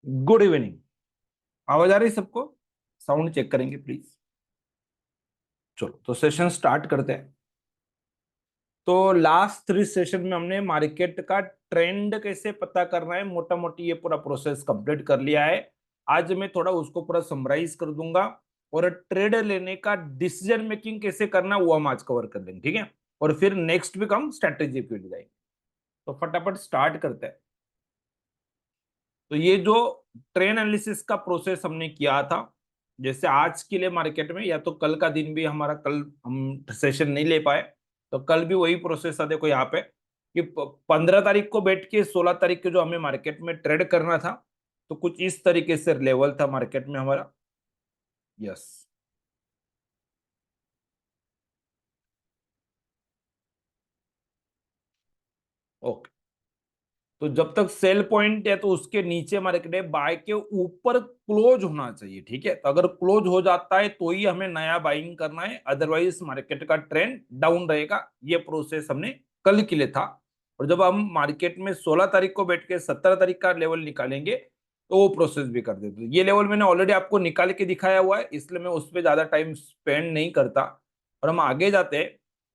Good evening. आवाज आ रही है सबको? साउंड चेक करेंगे प्लीज। चलो तो सेशन स्टार्ट करते हैं। तो लास्ट 3 सेशन में हमने मार्केट का ट्रेंड कैसे पता करना है, मोटा मोटी ये पूरा प्रोसेस कंप्लीट कर लिया है। आज मैं थोड़ा उसको पूरा समराइज कर दूंगा और ट्रेड लेने का डिसीजन मेकिंग कैसे करना है वो हम आज कवर कर लेंगे, ठीक है। और फिर नेक्स्ट वीक हम स्ट्रेटेजी पे जाएंगे। तो फटाफट स्टार्ट करते हैं। तो ये जो ट्रेंड एनालिसिस का प्रोसेस हमने किया था, जैसे आज के लिए मार्केट में, या तो कल का दिन भी हमारा, कल हम सेशन नहीं ले पाए, तो कल भी वही प्रोसेस था। देखो यहाँ पे कि 15 तारीख को बैठ के 16 तारीख को जो हमें मार्केट में ट्रेड करना था, तो कुछ इस तरीके से लेवल था मार्केट में हमारा। यस। ओके। तो जब तक सेल पॉइंट है तो उसके नीचे मार्केट है, बाय के ऊपर क्लोज होना चाहिए, ठीक है। तो अगर क्लोज हो जाता है तो ही हमें नया बाइंग करना है, अदरवाइज मार्केट का ट्रेंड डाउन रहेगा। ये प्रोसेस हमने कल के लिए था। और जब हम मार्केट में 16 तारीख को बैठ के 17 तारीख का लेवल निकालेंगे तो वो प्रोसेस भी कर देते। ये लेवल मैंने ऑलरेडी आपको निकाल के दिखाया हुआ है, इसलिए मैं उस पर ज्यादा टाइम स्पेंड नहीं करता। और हम आगे जाते हैं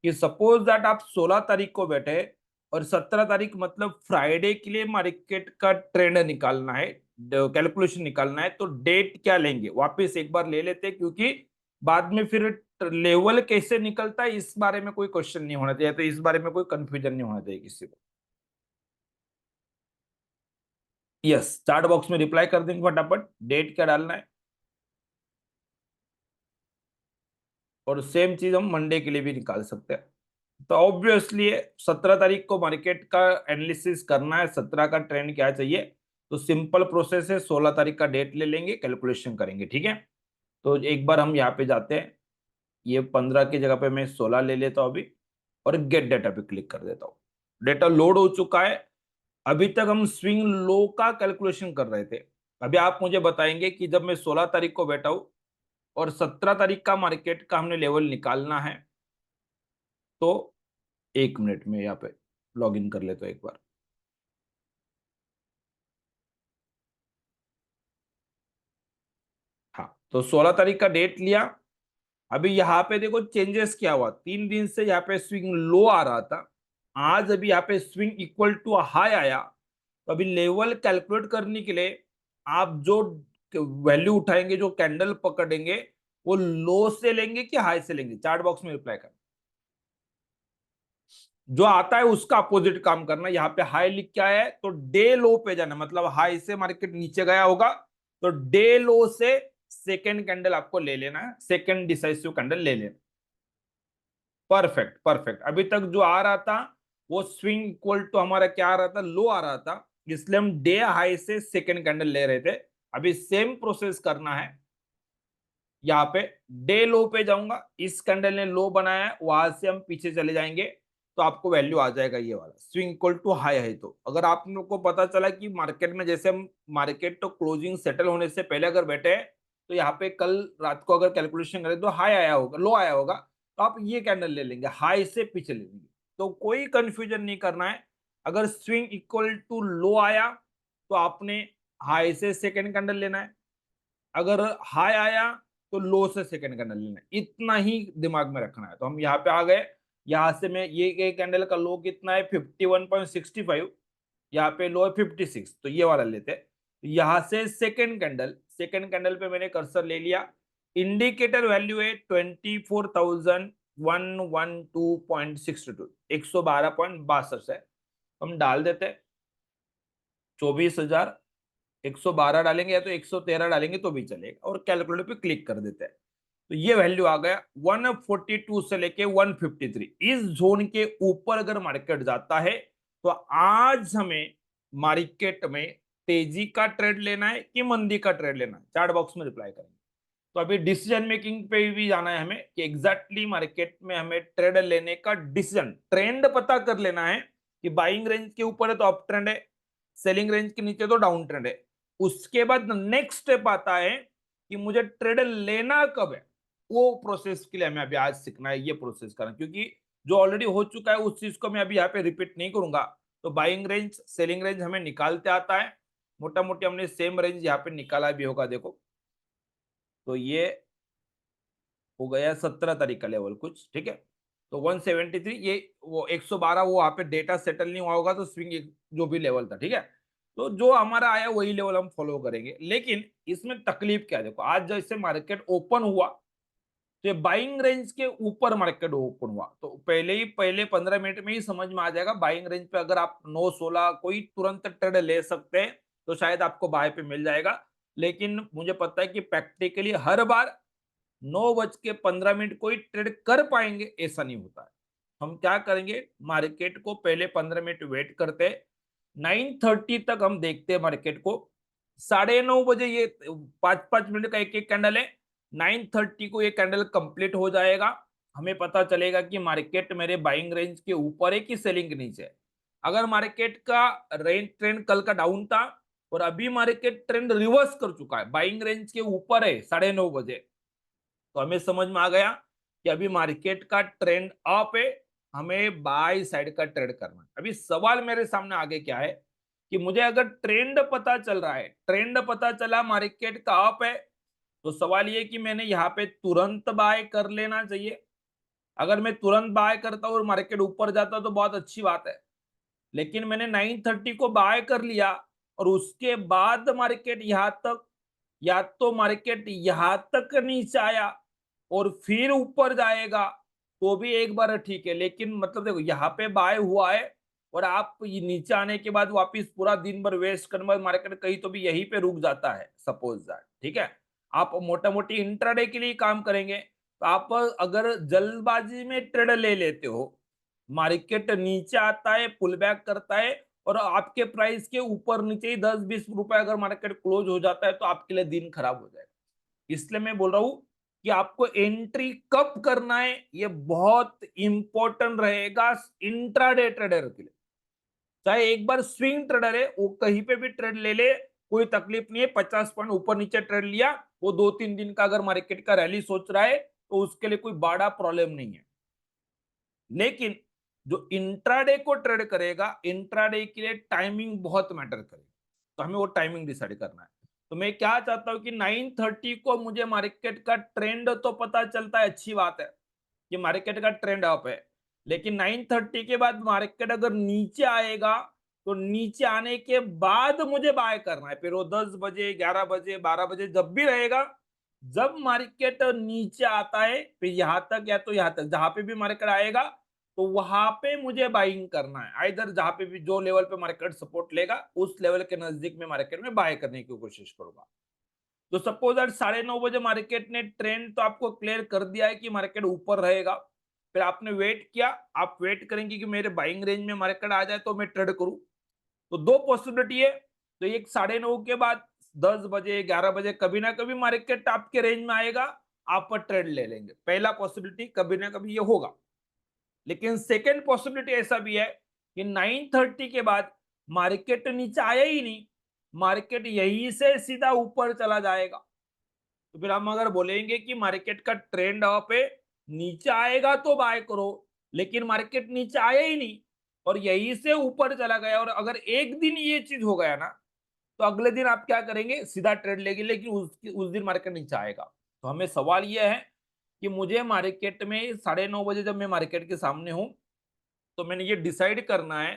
कि सपोज दैट आप 16 तारीख को बैठे और 17 तारीख मतलब फ्राइडे के लिए मार्केट का ट्रेंड निकालना है, कैलकुलेशन निकालना है, तो डेट क्या लेंगे वापस एक बार ले लेते हैं, क्योंकि बाद में फिर लेवल कैसे निकलता है इस बारे में कोई क्वेश्चन नहीं होना चाहिए, तो इस बारे में कोई कंफ्यूजन नहीं होना चाहिए किसी को। यस, चार्ट बॉक्स में रिप्लाई कर देंगे फटाफट, डेट क्या डालना है। और सेम चीज हम मंडे के लिए भी निकाल सकते हैं। तो ऑब्वियसली 17 तारीख को मार्केट का एनालिसिस करना है, 17 का ट्रेंड क्या चाहिए। तो सिंपल प्रोसेस है, 16 तारीख का डेट ले लेंगे, कैलकुलेशन करेंगे, ठीक है। तो एक बार हम यहाँ पे जाते हैं, ये 15 की जगह पे मैं 16 ले लेता हूँ अभी, और गेट डेटा पे क्लिक कर देता हूँ। डेटा लोड हो चुका है। अभी तक हम स्विंग लो का कैलकुलेशन कर रहे थे। अभी आप मुझे बताएंगे कि जब मैं 16 तारीख को बैठा हूं और 17 तारीख का मार्केट का हमने लेवल निकालना है, तो 1 मिनट में यहाँ पे लॉग इन कर लेता हूं एक बार। हाँ, तो 16 तारीख का डेट लिया। अभी यहाँ पे देखो चेंजेस क्या हुआ, 3 दिन से यहाँ पे स्विंग लो आ रहा था, आज अभी यहाँ पे स्विंग इक्वल टू हाई आया। तो अभी लेवल कैलकुलेट करने के लिए आप जो वैल्यू उठाएंगे, जो कैंडल पकड़ेंगे, वो लो से लेंगे कि हाई से लेंगे, चार्ट बॉक्स में रिप्लाई कर। जो आता है उसका अपोजिट काम करना। यहाँ पे हाई लिख के आया है तो डे लो पे जाना, मतलब हाई से मार्केट नीचे गया होगा तो डे लो से सेकेंड कैंडल आपको ले लेना है, सेकेंड डिसाइसिव कैंडल ले लेना। Perfect perfect. अभी तक जो आ रहा था वो स्विंग इक्वल टू हमारा क्या आ रहा था, लो आ रहा था, इसलिए हम डे हाई से सेकेंड कैंडल ले रहे थे। अभी सेम प्रोसेस करना है। यहाँ पे डे लो पे जाऊंगा, इस कैंडल ने लो बनाया है, वहां से हम पीछे चले जाएंगे तो आपको वैल्यू आ जाएगा ये वाला, स्विंग इक्वल टू हाई है। तो अगर आप लोग को पता चला कि मार्केट में जैसे हम मार्केट तो क्लोजिंग सेटल होने से पहले अगर बैठे हैं, तो यहाँ पे कल रात को अगर कैलकुलेशन करें तो हाई आया होगा, लो आया होगा, तो आप ये कैंडल ले लेंगे, हाई से पीछे ले लेंगे। तो कोई कंफ्यूजन नहीं करना है। अगर स्विंग इक्वल टू लो आया तो आपने हाई से सेकेंड कैंडल लेना है, अगर हाई आया तो लो से सेकंड कैंडल लेना है, इतना ही दिमाग में रखना है। तो हम यहाँ पे आ गए। यहाँ से मैं ये कैंडल का लो कितना है, 51.65, यहाँ पे लो है 56, तो ये वाला लेते हैं। यहाँ से सेकंड कैंडल पे मैंने कर्सर ले लिया, इंडिकेटर वैल्यू है 24,112.62, 112.62 है। हम डाल देते हैं 24,112 डालेंगे या तो 113 डालेंगे तो भी चलेगा, और कैलकुलेटर पे क्लिक कर देते हैं। तो ये वैल्यू आ गया 142 से लेके 153। इस जोन के ऊपर अगर मार्केट जाता है तो आज हमें मार्केट में तेजी का ट्रेड लेना है कि मंदी का ट्रेड लेना है, चार्ट बॉक्स में रिप्लाई करेंगे। तो अभी डिसीजन मेकिंग पे भी जाना है हमें कि एग्जैक्टली मार्केट में हमें ट्रेड लेने का डिसीजन, ट्रेंड पता कर लेना है कि बाइंग रेंज के ऊपर है तो अप ट्रेंड है, सेलिंग रेंज के नीचे तो डाउन ट्रेंड है। उसके बाद नेक्स्ट स्टेप आता है कि मुझे ट्रेड लेना कब है, वो प्रोसेस के लिए हमें अभी आज सीखना है, ये प्रोसेस करना, क्योंकि जो ऑलरेडी हो चुका है उस चीज को मैं अभी यहाँ पे रिपीट नहीं करूंगा। तो बाइंग रेंज सेलिंग रेंज हमें निकालते आता है, मोटा मोटी हमने सेम रेंज यहाँ पे निकाला भी होगा, देखो तो ये हो गया 17 तारीख का लेवल कुछ, ठीक है। तो 173, ये वो 112 वो वहां पे डेटा सेटल नहीं हुआ होगा, तो स्विंग जो भी लेवल था, ठीक है। तो जो हमारा आया वही लेवल हम फॉलो करेंगे। लेकिन इसमें तकलीफ क्या है, देखो आज जैसे मार्केट ओपन हुआ तो बाइंग रेंज के ऊपर मार्केट ओपन हुआ, तो पहले 15 मिनट में ही समझ में आ जाएगा बाइंग रेंज पे अगर आप 9-16 कोई तुरंत ट्रेड ले सकते हैं तो शायद आपको बाय पे मिल जाएगा। लेकिन मुझे पता है कि प्रैक्टिकली हर बार 9:15 कोई ट्रेड कर पाएंगे ऐसा नहीं होता है। हम क्या करेंगे, मार्केट को पहले 15 मिनट वेट करते, 9:30 तक हम देखते हैं मार्केट को। 9:30 बजे ये 5-5 मिनट का एक एक कैंडल है, 9:30 को ये कैंडल कंप्लीट हो जाएगा। हमें पता चलेगा कि मार्केट मेरे बाइंग रेंज के ऊपर है कि सेलिंग के नीचे है। अगर मार्केट का रेंज ट्रेंड कल का डाउन था और अभी मार्केट ट्रेंड रिवर्स कर चुका है, बाइंग रेंज के ऊपर है 9:30 बजे, तो हमें समझ में आ गया कि अभी मार्केट का ट्रेंड अप है, हमें बाय साइड का ट्रेड करना है। अभी सवाल मेरे सामने आगे क्या है कि मुझे अगर ट्रेंड पता चल रहा है, ट्रेंड पता चला मार्केट का अप है, तो सवाल ये कि मैंने यहाँ पे तुरंत बाय कर लेना चाहिए। अगर मैं तुरंत बाय करता हूँ और मार्केट ऊपर जाता तो बहुत अच्छी बात है। लेकिन मैंने 9:30 को बाय कर लिया और उसके बाद मार्केट यहाँ तक, या तो मार्केट यहां तक नीचे आया और फिर ऊपर जाएगा तो भी एक बार ठीक है। लेकिन मतलब देखो यहाँ पे बाय हुआ है और आप ये नीचे आने के बाद वापिस पूरा दिन भर वेस्ट करने बाद मार्केट कहीं तो भी यहीं पे रुक जाता है, सपोज दैट, ठीक है। आप मोटा मोटी इंट्राडे के लिए काम करेंगे तो आप अगर जल्दबाजी में ट्रेड ले लेते हो, मार्केट नीचे आता है, पुल बैक करता है और आपके प्राइस के ऊपर नीचे ही 10-20 रुपए अगर मार्केट क्लोज हो जाता है तो आपके लिए दिन खराब हो जाएगा। इसलिए मैं बोल रहा हूं कि आपको एंट्री कब करना है ये बहुत इंपॉर्टेंट रहेगा इंट्राडे ट्रेडर के लिए। चाहे एक बार स्विंग ट्रेडर है वो कहीं पे भी ट्रेड ले ले, कोई तकलीफ नहीं है। 50 पॉइंट ऊपर नीचे ट्रेड लिया, वो 2-3 दिन का अगर मार्केट का रैली सोच रहा है तो उसके लिए कोई बड़ा प्रॉब्लम नहीं है। लेकिन जो इंट्राडे को ट्रेड करेगा, इंट्राडे के लिए टाइमिंग बहुत मैटर करेगा, तो हमें वो टाइमिंग डिसाइड करना है। तो मैं क्या चाहता हूं कि 9:30 को मुझे मार्केट का ट्रेंड तो पता चलता है, अच्छी बात है कि मार्केट का ट्रेंड अप है। लेकिन 9:30 के बाद मार्केट अगर नीचे आएगा तो नीचे आने के बाद मुझे बाय करना है, फिर वो 10 बजे, 11 बजे, 12 बजे जब भी रहेगा। जब मार्केट नीचे आता है फिर यहां तक या तो यहां तक जहां पे भी मार्केट आएगा तो वहां पे मुझे बाइंग करना है। इधर जहां पे भी जो लेवल पे मार्केट सपोर्ट लेगा उस लेवल के नजदीक में मार्केट में बाय करने की कोशिश करूंगा। तो सपोज आज 9:30 बजे मार्केट ने ट्रेंड तो आपको क्लियर कर दिया है कि मार्केट ऊपर रहेगा, फिर आपने वेट किया, आप वेट करेंगे कि मेरे बाइंग रेंज में मार्केट आ जाए तो मैं ट्रेड करूं। तो दो पॉसिबिलिटी है, तो एक 9:30 के बाद 10 बजे, 11 बजे कभी ना कभी मार्केट आपके रेंज में आएगा, आप पर ट्रेड ले लेंगे। पहला पॉसिबिलिटी कभी ना कभी ये होगा। लेकिन सेकेंड पॉसिबिलिटी ऐसा भी है कि 9:30 के बाद मार्केट नीचे आया ही नहीं, मार्केट यहीं से सीधा ऊपर चला जाएगा। तो फिर हम अगर बोलेंगे कि मार्केट का ट्रेंड अप है, नीचे आएगा तो बाय करो, लेकिन मार्केट नीचे आया ही नहीं और यहीं से ऊपर चला गया और अगर एक दिन ये चीज हो गया ना तो अगले दिन आप क्या करेंगे, सीधा ट्रेड लेंगे, लेकिन उस दिन मार्केट नीचे आएगा। तो हमें सवाल यह है कि मुझे मार्केट में 9:30 बजे जब मैं मार्केट के सामने हूं तो मैंने ये डिसाइड करना है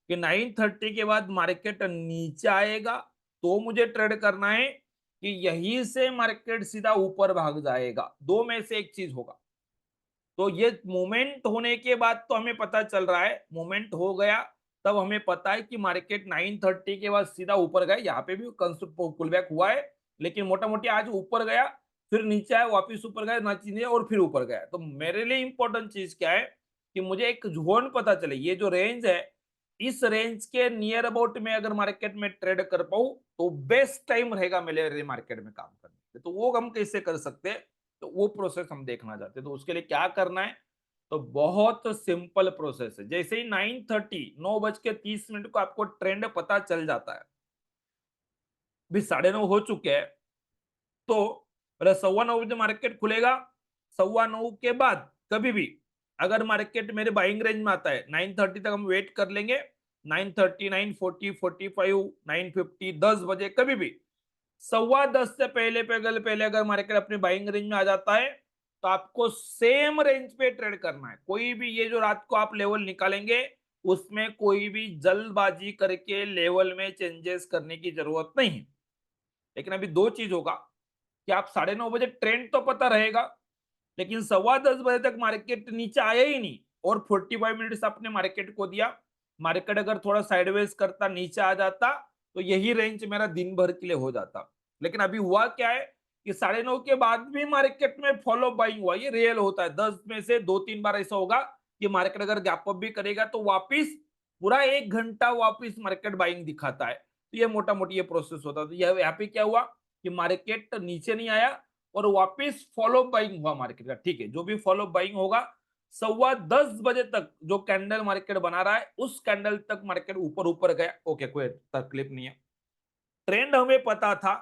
कि 9:30 के बाद मार्केट नीचे आएगा तो मुझे ट्रेड करना है कि यहीं से मार्केट सीधा ऊपर भाग जाएगा, दो में से एक चीज होगा। तो ये मूवमेंट होने के बाद तो हमें पता चल रहा है, मूवमेंट हो गया तब हमें पता है कि मार्केट 9:30 के बाद सीधा ऊपर गया। यहाँ पे भी पुल बैक हुआ है, लेकिन मोटा मोटी आज ऊपर गया, फिर नीचे आया, वापिस ऊपर गया, नीचे और फिर ऊपर गया। तो मेरे लिए इंपॉर्टेंट चीज क्या है कि मुझे एक जोन पता चले, ये जो रेंज है इस रेंज के नियर अबाउट में अगर मार्केट में ट्रेड कर पाऊं तो बेस्ट टाइम रहेगा मेरे मार्केट में काम करने के। तो वो हम कैसे कर सकते हैं, तो वो प्रोसेस हम देखना चाहते हैं। तो उसके लिए क्या करना है, तो बहुत सिंपल प्रोसेस है। जैसे ही 9:30 9:30 को आपको ट्रेंड पता चल जाता है, भी 9:30 हो चुके हैं, तो 9:15 मार्केट खुलेगा। 9:15 के बाद कभी भी अगर मार्केट मेरे बाइंग रेंज में आता है 9:30 तक हम वेट कर लेंगे। 9:30, 9:40, 45, 9:50, 10 बजे, कभी भी 10:15 से पहले अगर मार्केट अपने बाइंग रेंज में आ जाता है तो आपको सेम रेंज पे ट्रेड करना है। कोई भी ये जो रात को आप लेवल निकालेंगे उसमें कोई भी जल्दबाजी करके लेवल में चेंजेस करने की जरूरत नहीं है। लेकिन अभी दो चीज होगा कि आप 9:30 बजे ट्रेंड तो पता रहेगा, लेकिन 10:15 बजे तक मार्केट नीचे आया ही नहीं और 45 मिनट्स आपने मार्केट को दिया। मार्केट अगर थोड़ा साइडवेज करता, नीचे आ जाता, तो यही रेंज मेरा दिन भर के लिए हो जाता। लेकिन अभी हुआ क्या है कि 9:30 के बाद भी मार्केट में फॉलो बाइंग हुआ। ये रियल होता है, 10 में से 2-3 बार ऐसा होगा कि मार्केट अगर गैप अप भी करेगा तो वापिस पूरा 1 घंटा वापिस मार्केट बाइंग दिखाता है। तो ये मोटा मोटी ये प्रोसेस होता है। तो यहाँ पे क्या हुआ कि मार्केट नीचे नहीं आया और वापस फॉलो बाइंग हुआ मार्केट का। ठीक है, जो भी फॉलो बाइंग होगा 10:15 बजे तक जो कैंडल मार्केट बना रहा है उस कैंडल तक मार्केट ऊपर ऊपर गया। ओके, कोई तकलीफ नहीं है। ट्रेंड हमें पता था,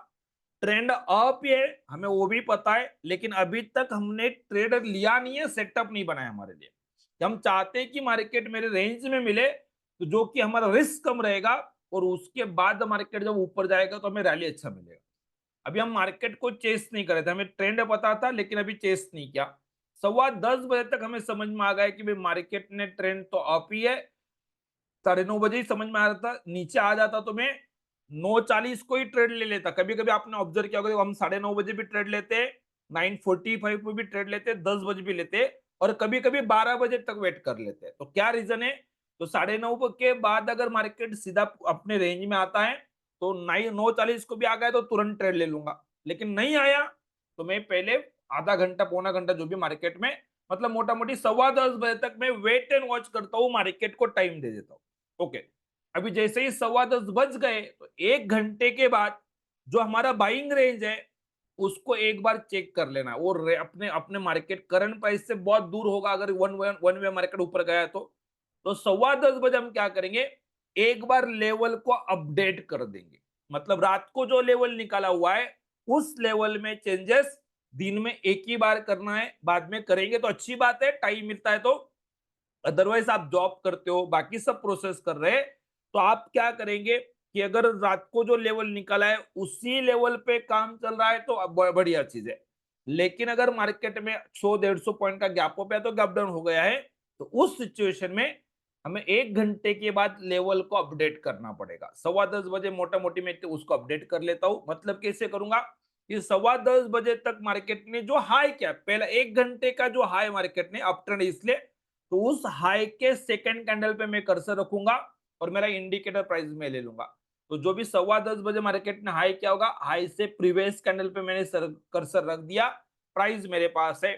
ट्रेंड अप है हमें वो भी पता है, लेकिन अभी तक हमने ट्रेड लिया नहीं है, सेटअप नहीं बनाया हमारे लिए। हम चाहते हैं कि मार्केट मेरे रेंज में मिले तो जो कि हमारा रिस्क कम रहेगा और उसके बाद मार्केट जब ऊपर जाएगा तो हमें रैली अच्छा मिलेगा। अभी हम मार्केट को चेस नहीं कर रहे थे, हमें ट्रेंड पता था लेकिन अभी चेस नहीं किया। 10:15 बजे तक हमें समझ में आ गया कि भाई मार्केट ने ट्रेंड तो अप ही है। 9:30 बजे ही समझ में आ रहा था, नीचे आ जाता तो मैं 9:40 को ही ट्रेड ले लेता। कभी कभी आपने ऑब्जर्व किया होगा हम 9:30 बजे भी ट्रेड लेते, 9:45 पे भी ट्रेड लेते, 10 बजे भी लेते और कभी कभी 12 बजे तक वेट कर लेते। तो क्या रीजन है? तो 9:30 के बाद अगर मार्केट सीधा अपने रेंज में आता है तो 9:40 को भी आ गया तो तुरंत ट्रेड ले लूंगा, लेकिन नहीं आया तो मैं पहले आधा घंटा पौना घंटा जो भी मार्केट में, मतलब मोटा मोटी 10:15 बजे तक मैं वेट एंड वॉच करता हूँ, मार्केट को टाइम दे देता हूँ। ओके, अभी जैसे ही 10:15 बज गए तो 1 घंटे के बाद जो हमारा बाइंग रेंज है उसको एक बार चेक कर लेना। वो अपने अपने मार्केट करंट प्राइस से बहुत दूर होगा अगर वन वे मार्केट ऊपर गया तो 10:15 बजे हम क्या करेंगे, एक बार लेवल को अपडेट कर देंगे। मतलब रात को जो लेवल निकाला हुआ है उस लेवल में चेंजेस दिन में एक ही बार करना है, बाद में करेंगे तो अच्छी बात है, टाइम मिलता है तो। अदरवाइज आप जॉब करते हो, बाकी सब प्रोसेस कर रहे हैं, तो आप क्या करेंगे कि अगर रात को जो लेवल निकला है उसी लेवल पे काम चल रहा है तो बढ़िया चीज है। लेकिन अगर मार्केट में 100-150 पॉइंट का गैप अप है तो गैप डाउन हो गया है, तो उस सिचुएशन में हमें 1 घंटे के बाद लेवल को अपडेट करना पड़ेगा। 10:15 बजे मोटा मोटी मैं उसको अपडेट कर लेता हूं। मतलब कैसे करूंगा कि 10:15 बजे तक मार्केट ने जो हाई किया, पहला 1 घंटे का जो हाई मार्केट ने अप ट्रेंड, इसलिए तो उस हाई के सेकंड कैंडल पे मैं कर्सर रखूंगा और मेरा इंडिकेटर प्राइस में ले लूंगा। तो जो भी 10:15 बजे मार्केट ने हाई किया होगा, हाई से प्रीवियस कैंडल पे मैंने कर्सर रख दिया। प्राइस मेरे पास है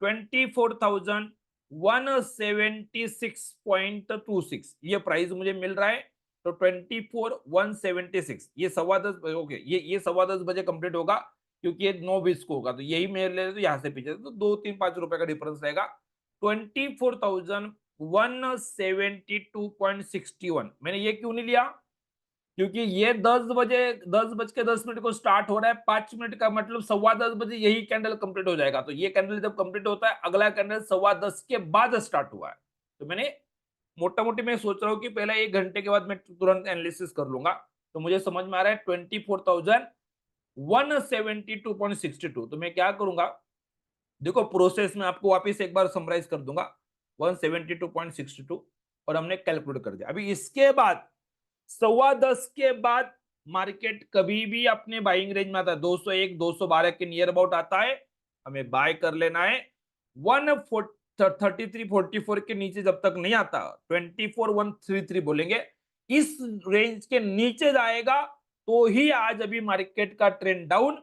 24,176.26, ये प्राइस मुझे मिल रहा है। तो 24,176 ये 10:15, ओके, ये 10:15 कंप्लीट होगा क्योंकि ये 9:20 को होगा, तो यही मेरे लिए तो यहाँ से पीछे तो 2-3-5 रुपए का डिफरेंस रहेगा। 24,172.61 मैंने ये क्यों नहीं लिया, क्योंकि ये 10 बज के 10 मिनट को स्टार्ट हो रहा है, 5 मिनट का मतलब 10:15 बजे यही कैंडल कंप्लीट हो जाएगा। तो ये कैंडल जब कंप्लीट होता है अगला कैंडल 10:15 के बाद स्टार्ट हुआ है। तो मैंने मोटा मोटी मैं सोच रहा हूँ कि पहले 1 घंटे के बाद मैं तुरंत एनालिसिस कर लूंगा। तो मुझे समझ में आ रहा है 24,172.62। तो मैं क्या करूंगा, देखो प्रोसेस में आपको वापस एक बार समराइज कर दूंगा। 172.62 और हमने कैलकुलेट कर दिया। अभी इसके बाद 10:15 के बाद मार्केट कभी भी अपने बाइंग रेंज में आता है, 201 212 के नियर अबाउट आता है, हमें बाय कर लेना है। 133-44 के नीचे जब तक नहीं आता, 24,133 बोलेंगे, इस रेंज के नीचे जाएगा तो ही आज अभी मार्केट का ट्रेंड डाउन।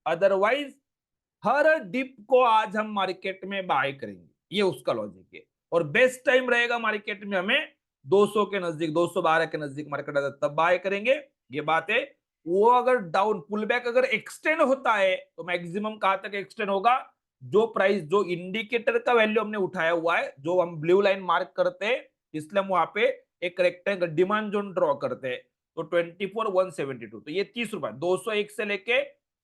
अदरवाइज हर डिप को आज हम मार्केट में बाय करेंगे, ये उसका लॉजिक है। और बेस्ट टाइम रहेगा मार्केट में हमें 200 के नजदीक, 212 के नजदीक मार्केट आता तब बाय करेंगे, ये बात है। वो अगर डाउन पुल बैक अगर एक्सटेंड होता है तो मैक्सिमम कहां तक एक्सटेंड होगा, जो प्राइस जो इंडिकेटर का वैल्यू हमने उठाया हुआ है, जो हम ब्लू लाइन मार्क करते हैं, इसलिए हम वहां पे एक रेक्टेंगल डिमांड जोन ड्रॉ करते हैं। तो 24,172, तो ये 30 रुपए, 201 से लेके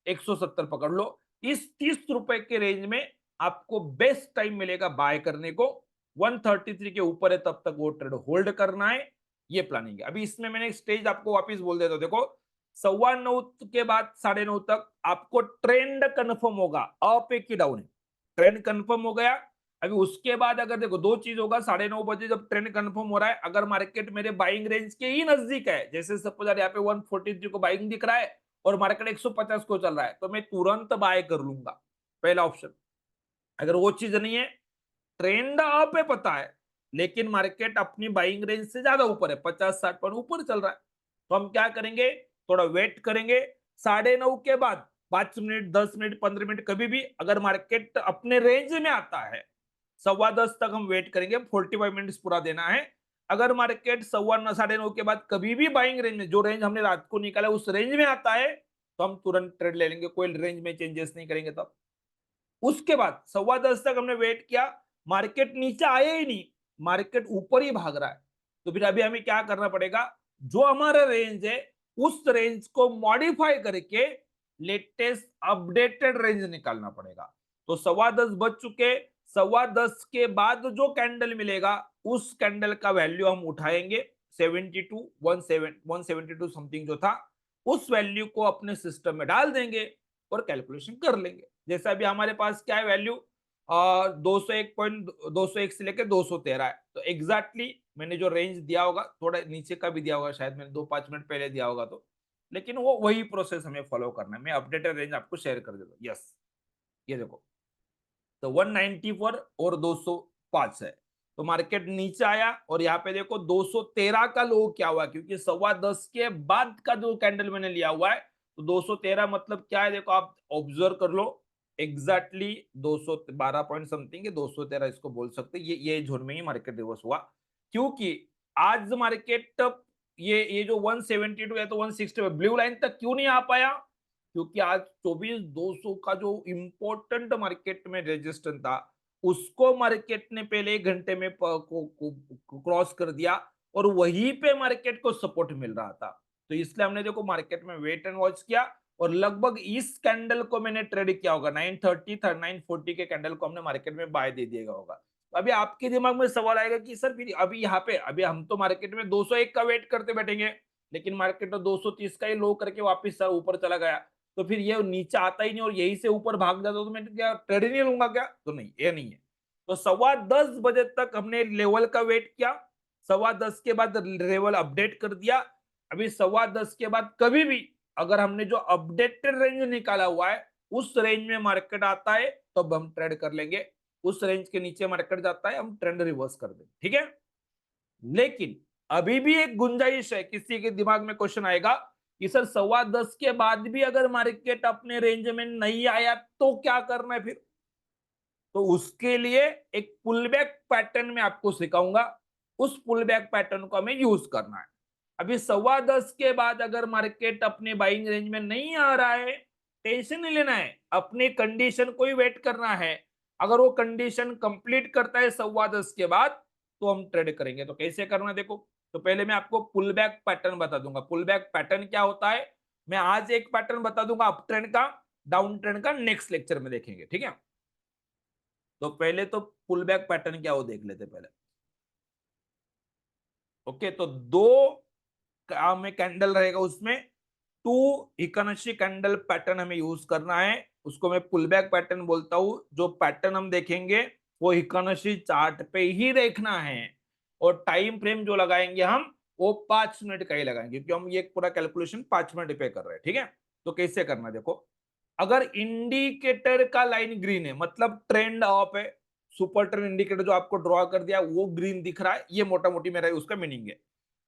170 पकड़ लो। इस 30 रुपए के रेंज में आपको बेस्ट टाइम मिलेगा बाय करने को। 133 के ऊपर है तब तक वो ट्रेड होल्ड करना है। ये प्लानिंग है। अभी इसमें मैंने एक स्टेज आपको वापस बोल देता हूं, देखो 9:15 के बाद 9:30 तक आपको ट्रेंड कंफर्म होगा, अप है कि डाउन है, ट्रेंड कंफर्म हो गया। अभी उसके बाद अगर देखो दो चीज होगा, 9:30 बजे जब ट्रेंड कंफर्म हो रहा है, अगर मार्केट मेरे बाइंग रेंज के ही नजदीक है, जैसे सपोज यहाँ पे 143 को बाइंग दिख रहा है और मार्केट 150 को चल रहा है, तो मैं तुरंत बाय कर लूंगा, पहला ऑप्शन। अगर वो चीज नहीं है, ट्रेंड अप है पता है, लेकिन मार्केट अपनी बाइंग रेंज से ज्यादा ऊपर है, 50-60 पॉइंट ऊपर चल रहा है, तो हम क्या करेंगे, थोड़ा वेट करेंगे। 9:30 के बाद 5 मिनट, 10 मिनट, 15 मिनट, कभी भी अगर मार्केट अपने रेंज में आता है, 9:15 तक हम वेट करेंगे, 45 मिनट पूरा देना है। अगर मार्केट 9:15 के बाद कभी भी बाइंग रेंज में, जो रेंज हमने रात को निकाला उस रेंज में आता है, तो हम तुरंत ट्रेड ले लेंगे, कोई रेंज में चेंजेस नहीं करेंगे तब। उसके बाद 9:15 तक हमने वेट किया, मार्केट नीचे आया ही नहीं, मार्केट ऊपर ही भाग रहा है, तो फिर अभी हमें क्या करना पड़ेगा, जो हमारा रेंज है उस रेंज को मॉडिफाई करके लेटेस्ट अपडेटेड रेंज निकालना पड़ेगा। तो 9:15 बज चुके, 9:15 के बाद जो कैंडल मिलेगा उस कैंडल का वैल्यू हम उठाएंगे, 72 172 समथिंग जो था, उस वैल्यू को अपने सिस्टम में डाल देंगे और कैलकुलेशन कर लेंगे। जैसे अभी हमारे पास क्या है वैल्यू, 201 से लेकर 213 है, तो एग्जैक्टली मैंने जो रेंज दिया होगा, थोड़ा नीचे का भी दिया होगा शायद, मैंने 2-5 मिनट पहले दिया होगा, तो लेकिन वो वही प्रोसेस हमें फॉलो करना है। मैं अपडेटेड रेंज आपको शेयर कर देता हूँ। यस, ये देखो, तो 194 और 205 है, तो मार्केट नीचे आया और यहाँ पे देखो 213 का लो क्या हुआ, क्योंकि 9:15 के बाद का जो कैंडल मैंने लिया हुआ है, तो 213 मतलब क्या है, देखो आप ऑब्जर्व कर लो, एग्जैक्टली 212 पॉइंट समथिंग है, 213 इसको बोल सकते, ये जोन में ही मार्केट रिवर्स हुआ। क्योंकि आज मार्केट, ये जो 172 है तो 160 ब्लू लाइन तक क्यों नहीं आ पाया, क्योंकि आज 24,200 का जो इंपॉर्टेंट मार्केट में रेजिस्टेंस था, उसको मार्केट ने पहले 1 घंटे में क्रॉस कर दिया और वहीं पे मार्केट को सपोर्ट मिल रहा था। तो इसलिए हमने देखो मार्केट में वेट एंड वॉच किया और लगभग इस कैंडल को मैंने ट्रेड किया होगा, 930 940 के कैंडल को हमने मार्केट में बाय दे दिया होगा। अभी आपके दिमाग में सवाल आएगा कि सर फिर अभी यहाँ पे, अभी हम तो मार्केट में 201 का वेट करते बैठेंगे, लेकिन मार्केट तो 230 का ही लो करके वापस ऊपर चला गया, तो फिर ये नीचे आता ही नहीं और यही से ऊपर भाग जाता, तो मैं क्या ट्रेड ही नहीं लूंगा क्या, तो नहीं, ये नहीं है। तो 9:15 तक हमने लेवल का वेट किया, 9:15 के बाद लेवल अपडेट कर दिया। अभी 9:15 के बाद कभी भी अगर हमने जो अपडेटेड रेंज निकाला हुआ है उस रेंज में मार्केट आता है तो अब हम ट्रेड कर लेंगे, उस रेंज के नीचे मार्केट जाता है हम ट्रेंड रिवर्स कर देंगे, ठीक है। लेकिन अभी भी एक गुंजाइश है, किसी के दिमाग में क्वेश्चन आएगा कि सर 9:15 के बाद भी अगर मार्केट अपने रेंज में नहीं आया तो क्या करना है फिर, तो उसके लिए एक पुल बैक पैटर्न में आपको सिखाऊंगा, उस पुल बैक पैटर्न को हमें यूज करना है। अभी 9:15 के बाद अगर मार्केट अपने बाइंग रेंज में नहीं आ रहा है, टेंशन नहीं लेना है, अपनी कंडीशन को ही वेट करना है। अगर वो कंडीशन कंप्लीट करता है 9:15 के बाद, तो हम ट्रेड करेंगे। तो कैसे करना है देखो, तो पहले मैं आपको पुल बैक पैटर्न बता दूंगा। पुल बैक पैटर्न क्या होता है, मैं आज एक पैटर्न बता दूंगा अप ट्रेंड का, डाउन ट्रेंड का नेक्स्ट लेक्चर में देखेंगे, ठीक है। तो पहले तो पुल बैक पैटर्न क्या हो देख लेते पहले। ओके, तो दो में कैंडल रहेगा, उसमें टू इकोनॉमी कैंडल पैटर्न हमें यूज करना है, उसको मैं पुल बैक पैटर्न बोलता हूं। जो पैटर्न हम देखेंगे वो इकोनॉमी चार्ट पे ही देखना है, और टाइम फ्रेम जो लगाएंगे हम वो 5 मिनट का ही लगाएंगे, क्योंकि हम ये पूरा कैलकुलेशन 5 मिनट पे कर रहे हैं, ठीक है। तो कैसे करना देखो, अगर इंडिकेटर का लाइन ग्रीन है मतलब ट्रेंड अप है, सुपर ट्रेंड इंडिकेटर जो आपको ड्रॉ कर दिया वो ग्रीन दिख रहा है, ये मोटा मोटी मेरा उसका मीनिंग है।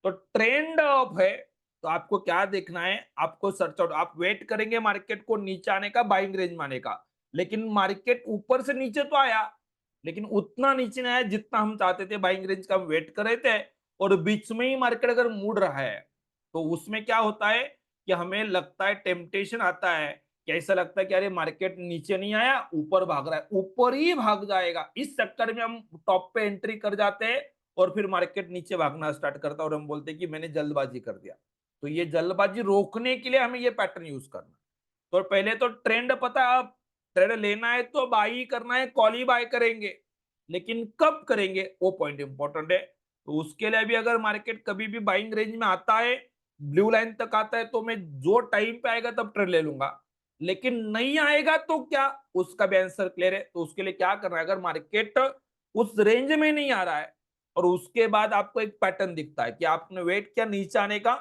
तो ट्रेंड अप है, तो आपको क्या देखना है, आपको सर्च आउट, आप वेट करेंगे मार्केट को नीचे आने का, बाइंग रेंज में आने का, लेकिन मार्केट ऊपर से नीचे तो आया, लेकिन उतना नीचे नहीं आया जितना हम चाहते थे, बाइंग रेंज का हम वेट कर रहे थे, और बीच में ही मार्केट अगर मुड़ रहा है, तो उसमें क्या होता है कि हमें लगता है, टेम्पटेशन आता है, कैसा लगता है कि अरे मार्केट नीचे नहीं आया, ऊपर भाग रहा है, ऊपर ही भाग जाएगा, इस चक्कर में हम टॉप पे एंट्री कर जाते हैं और फिर मार्केट नीचे भागना स्टार्ट करता है और हम बोलते हैं कि मैंने जल्दबाजी कर दिया। तो ये जल्दबाजी रोकने के लिए हमें ये पैटर्न यूज करना। तो पहले तो ट्रेंड पता है, आप ट्रेंड लेना है तो बाई करना है, कॉल ही बाय करेंगे, लेकिन कब करेंगे वो पॉइंट इंपॉर्टेंट है। तो उसके लिए भी अगर मार्केट कभी भी बाइंग रेंज में आता है, ब्लू लाइन तक आता है, तो मैं जो टाइम पे आएगा तब ट्रेड ले लूंगा। लेकिन नहीं आएगा तो क्या, उसका भी आंसर क्लियर है। तो उसके लिए क्या करना है, अगर मार्केट उस रेंज में नहीं आ रहा है और उसके बाद आपको एक पैटर्न दिखता है कि आपने वेट किया नीचे आने का,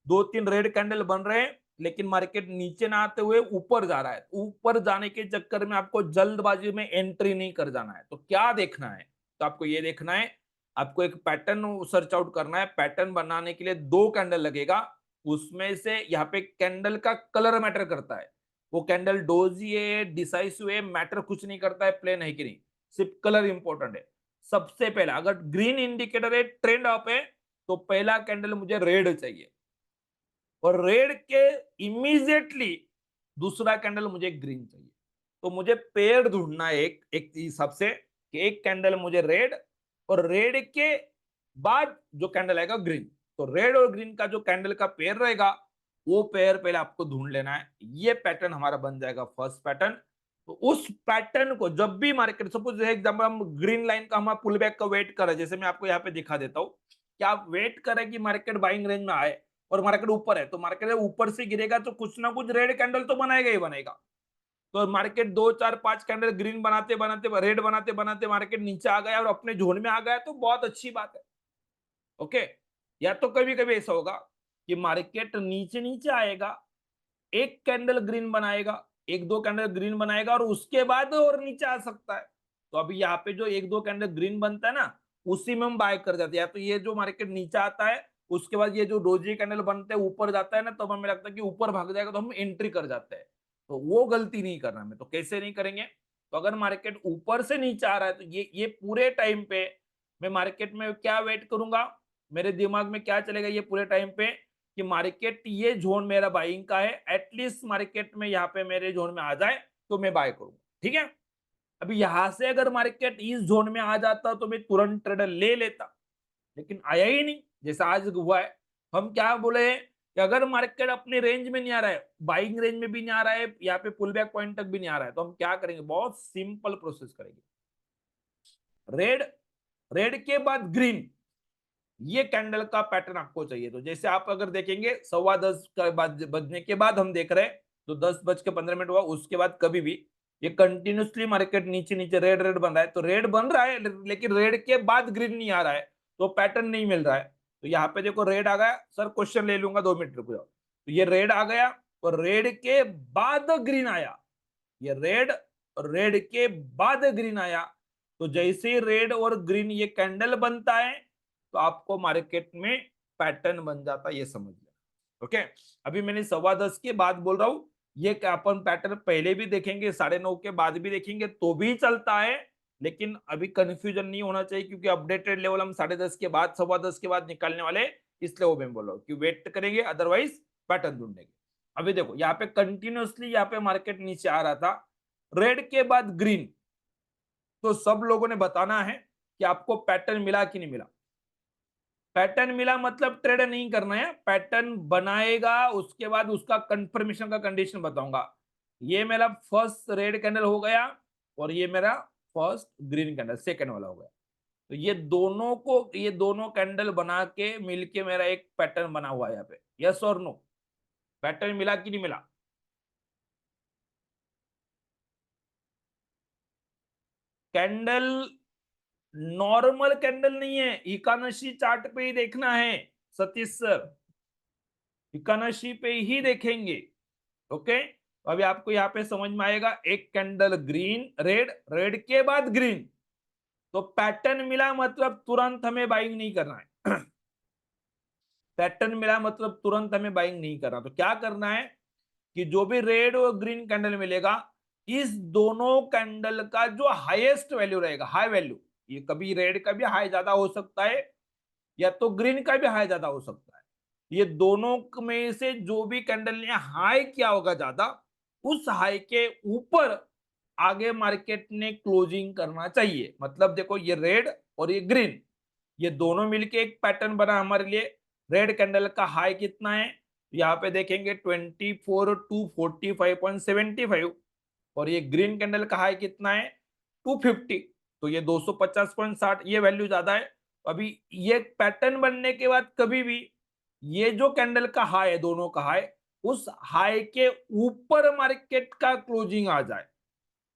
2-3 रेड कैंडल बन रहे हैं, लेकिन मार्केट नीचे ना आते हुए ऊपर जा रहा है, ऊपर जाने के चक्कर में आपको जल्दबाजी में एंट्री नहीं कर जाना है। तो क्या देखना है, तो आपको ये देखना है, आपको एक पैटर्न सर्च आउट करना है। पैटर्न बनाने के लिए 2 कैंडल लगेगा, उसमें से यहाँ पे कैंडल का कलर मैटर करता है। वो कैंडल डोजी है, डिसाइसिव है, मैटर कुछ नहीं करता है, प्लेन है कि नहीं, सिर्फ कलर इंपॉर्टेंट है। सबसे पहला अगर ग्रीन इंडिकेटर है, ट्रेंड अप है, तो पहला कैंडल मुझे रेड चाहिए, और रेड के इमीडिएटली दूसरा कैंडल मुझे ग्रीन चाहिए। तो मुझे पेयर ढूंढना है एक एक हिसाब से, कि एक कैंडल मुझे रेड, और रेड के बाद जो कैंडल आएगा ग्रीन। तो रेड और ग्रीन का जो कैंडल का पेयर रहेगा, वो पेयर पहले आपको ढूंढ लेना है। ये पैटर्न हमारा बन जाएगा फर्स्ट पैटर्न। तो उस पैटर्न को जब भी मार्केट, सपोज एग्जाम्पल हम ग्रीन लाइन का हम पुल बैक का वेट कर रहे हैं, जैसे मैं आपको यहाँ पे दिखा देता हूँ कि आप वेट करें कि मार्केट बाइंग रेंज में आए और मार्केट ऊपर है, तो मार्केट ऊपर से गिरेगा तो कुछ ना कुछ रेड कैंडल तो बनाएगा ही बनाएगा। तो मार्केट 2 4 5 कैंडल ग्रीन बनाते बनाते, रेड बनाते बनाते मार्केट नीचे आ गया और अपने जोन में आ गया, तो बहुत अच्छी बात है। ओके। या तो कभी कभी ऐसा होगा कि मार्केट नीचे नीचे आएगा, एक कैंडल ग्रीन बनाएगा, 1-2 कैंडल ग्रीन बनाएगा, और उसके बाद और नीचे आ सकता है। तो अभी यहाँ पे जो 1-2 कैंडल ग्रीन बनता है ना, उसी में हम बाय कर जाते हैं। तो ये जो मार्केट नीचे आता है, उसके बाद ये जो डोजी कैंडल बनते हैं ऊपर जाता है ना, तो हमें लगता है कि ऊपर भाग जाएगा, तो हम एंट्री कर जाते हैं। तो वो गलती नहीं करना हमें। तो कैसे नहीं करेंगे, तो अगर मार्केट ऊपर से नीचे आ रहा है, तो ये पूरे टाइम पे मैं मार्केट में क्या वेट करूंगा, मेरे दिमाग में क्या चलेगा ये पूरे टाइम पे, कि मार्केट ये जोन मेरा बाइंग का है, एटलीस्ट मार्केट में यहाँ पे मेरे जोन में आ जाए तो मैं बाय करूंगा। ठीक है। अभी यहां से अगर मार्केट इस जोन में आ जाता तो मैं तुरंत ट्रेडर ले लेता, लेकिन आया ही नहीं, जैसा आज हुआ है। हम क्या बोले कि अगर मार्केट अपने रेंज में नहीं आ रहा है, बाइंग रेंज में भी नहीं आ रहा है, यहाँ पे पुल बैक पॉइंट तक भी नहीं आ रहा है, तो हम क्या करेंगे, बहुत सिंपल प्रोसेस करेंगे। रेड, रेड के बाद ग्रीन, ये कैंडल का पैटर्न आपको चाहिए। तो जैसे आप अगर देखेंगे 10:15 का बाद बजने के बाद हम देख रहे हैं, तो 10:15 हुआ, उसके बाद कभी भी ये कंटिन्यूसली मार्केट नीचे नीचे रेड रेड बन रहा है। तो रेड बन रहा है, लेकिन रेड के बाद ग्रीन नहीं आ रहा है, तो पैटर्न नहीं मिल रहा है। तो यहाँ पे देखो रेड आ गया, सर क्वेश्चन ले लूंगा, 2 मिनट रुक जाओ। तो ये रेड आ गया और रेड के बाद ग्रीन आया, ये रेड और रेड के बाद ग्रीन आया। तो जैसे ही रेड और ग्रीन ये कैंडल बनता है, तो आपको मार्केट में पैटर्न बन जाता है, ये समझ लिया। ओके। अभी मैंने 10:15 के बाद बोल रहा हूं, ये अपन पैटर्न पहले भी देखेंगे, 9:30 के बाद भी देखेंगे तो भी चलता है। लेकिन अभी कंफ्यूजन नहीं होना चाहिए, क्योंकि अपडेटेड लेवल हम 10:30 के बाद 10:15 के बाद निकालने वाले, इसलिए वो मैं बोल रहा हूँ कि वेट करेंगे, अदरवाइज पैटर्न ढूंढेंगे। अभी देखो यहाँ पे कंटिन्यूसली यहाँ पे मार्केट नीचे आ रहा था, रेड के बाद ग्रीन, तो सब लोगों ने बताना है कि आपको पैटर्न मिला कि नहीं मिला। पैटर्न मिला मतलब ट्रेड नहीं करना है, पैटर्न बनाएगा, उसके बाद उसका कंफर्मेशन का कंडीशन बताऊंगा। ये मेरा फर्स्ट रेड कैंडल हो गया, और ये मेरा फर्स्ट ग्रीन कैंडल सेकंड वाला हो गया। तो ये दोनों को, ये दोनों कैंडल बना के मिलके मेरा एक पैटर्न बना हुआ है यहाँ पे, यस और नो, पैटर्न मिला कि नहीं मिला। कैंडल नॉर्मल कैंडल नहीं है, इकानशी चार्ट पे ही देखना है सतीश सर, इकानशी पे ही देखेंगे। ओके। अभी आपको यहाँ पे समझ में आएगा, एक कैंडल ग्रीन रेड, रेड के बाद ग्रीन, तो पैटर्न मिला मतलब तुरंत हमें बाइंग नहीं करना है। पैटर्न मिला मतलब तुरंत हमें बाइंग नहीं करना। तो क्या करना है कि जो भी रेड और ग्रीन कैंडल मिलेगा, इस दोनों कैंडल का जो हाईएस्ट वैल्यू रहेगा, हाई वैल्यू, ये कभी रेड का भी हाई ज्यादा हो सकता है, या तो ग्रीन का भी हाई ज्यादा हो सकता है, ये दोनों में से जो भी कैंडल ने हाई किया होगा ज्यादा, उस हाई के ऊपर आगे मार्केट ने क्लोजिंग करना चाहिए। मतलब देखो ये रेड और ये ग्रीन, ये दोनों मिलके एक पैटर्न बना हमारे लिए। रेड कैंडल का हाई कितना है, यहाँ पे देखेंगे 24,245.75, और ये ग्रीन कैंडल का हाई कितना है, 250। तो ये 250.60, ये वैल्यू ज्यादा है, अभी ये पैटर्न बनने के बाद कभी भी ये जो कैंडल का हाई है, दोनों का हाई, उस हाई के ऊपर मार्केट का क्लोजिंग आ जाए,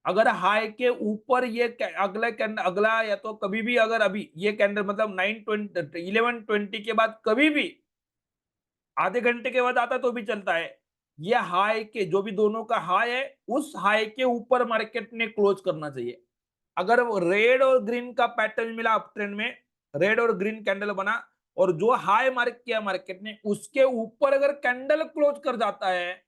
अगर हाई के ऊपर ये अगला कैंडल, अगला या तो कभी भी अगर अभी ये कैंडल मतलब 9:20 11:20 के बाद कभी भी आधे घंटे के बाद आता तो भी चलता है, ये हाई के जो भी दोनों का हाई है उस हाई के ऊपर मार्केट ने क्लोज करना चाहिए। अगर वो रेड और ग्रीन का पैटर्न मिला अप ट्रेंड में, रेड और ग्रीन कैंडल बना और जो हाई मार्क किया मार्केट ने उसके ऊपर अगर कैंडल क्लोज कर जाता है,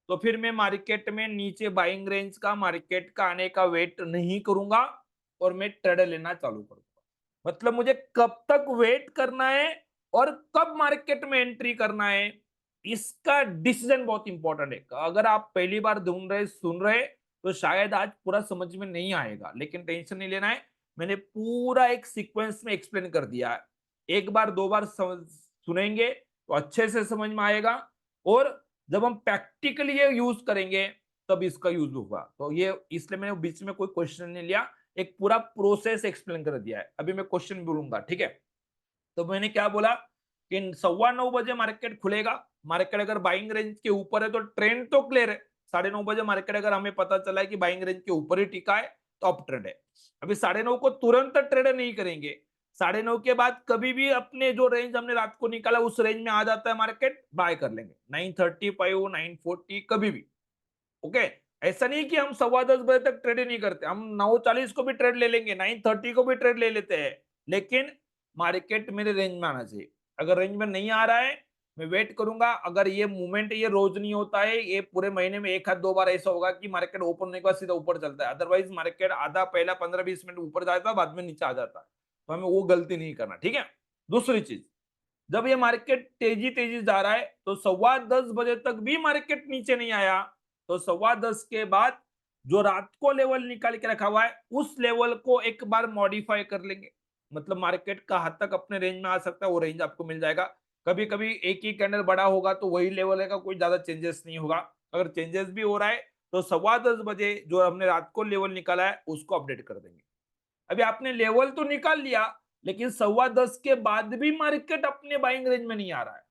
तो फिर मैं मार्केट में नीचे बाइंग रेंज का मार्केट का आने का वेट नहीं करूंगा और मैं ट्रेड लेना चालू करूंगा। मतलब मुझे कब तक वेट करना है और कब मार्केट में एंट्री करना है, इसका डिसीजन बहुत इंपॉर्टेंट है। अगर आप पहली बार ढूंढ रहे सुन रहे तो शायद आज पूरा समझ में नहीं आएगा, लेकिन टेंशन नहीं लेना है, मैंने पूरा एक सीक्वेंस में एक्सप्लेन कर दिया है। एक बार दो बार सुनेंगे तो अच्छे से समझ में आएगा, और जब हम प्रैक्टिकली ये यूज करेंगे तब इसका यूज होगा। तो ये इसलिए मैंने बीच में कोई क्वेश्चन नहीं लिया, एक पूरा प्रोसेस एक्सप्लेन कर दिया है। अभी मैं क्वेश्चन बोलूंगा, ठीक है। तो मैंने क्या बोला कि 9:15 बजे मार्केट खुलेगा, मार्केट अगर बाइंग रेंज के ऊपर है तो ट्रेंड तो क्लियर है। 9:30 बजे मार्केट अगर हमें पता चला है कि बाइंग रेंज के ऊपर ही टिका है तो अप ट्रेंड है। अभी 9:30 को तुरंत ट्रेड नहीं करेंगे, 9:30 के बाद कभी भी अपने जो रेंज हमने रात को निकाला उस रेंज में आ जाता है मार्केट, बाय कर लेंगे 9:35 9:40 कभी भी। ओके, ऐसा नहीं कि हम 9:15 बजे तक ट्रेड ही नहीं करते, हम 9:40 को भी ट्रेड ले लेंगे, 9:30 को भी ट्रेड ले लेते हैं, लेकिन मार्केट मेरे रेंज में आना चाहिए। अगर रेंज में नहीं आ रहा है मैं वेट करूंगा। अगर ये मूवमेंट ये रोज नहीं होता है, ये पूरे महीने में एक हाथ दो बार ऐसा होगा कि मार्केट ओपन होने के बाद सीधा ऊपर चलता है, अदरवाइज मार्केट आधा पहला 15-20 मिनट ऊपर जाता है बाद में नीचे आ जाता है, तो हमें वो गलती नहीं करना, ठीक है। दूसरी चीज, जब ये मार्केट तेजी तेजी जा रहा है तो 9:15 बजे तक भी मार्केट नीचे नहीं आया, तो 10:15 के बाद जो रात को लेवल निकाल के रखा हुआ है उस लेवल को एक बार मॉडिफाई कर लेंगे। मतलब मार्केट का हद तक अपने रेंज में आ सकता है, वो रेंज आपको मिल जाएगा। कभी कभी एक ही कैंडल बड़ा होगा तो वही लेवल है, का कोई ज्यादा चेंजेस नहीं होगा। अगर चेंजेस भी हो रहा है तो 10:15 बजे जो हमने रात को लेवल निकाला है उसको अपडेट कर देंगे। अभी आपने लेवल तो निकाल लिया, लेकिन 10:15 के बाद भी मार्केट अपने बाइंग रेंज में नहीं आ रहा है।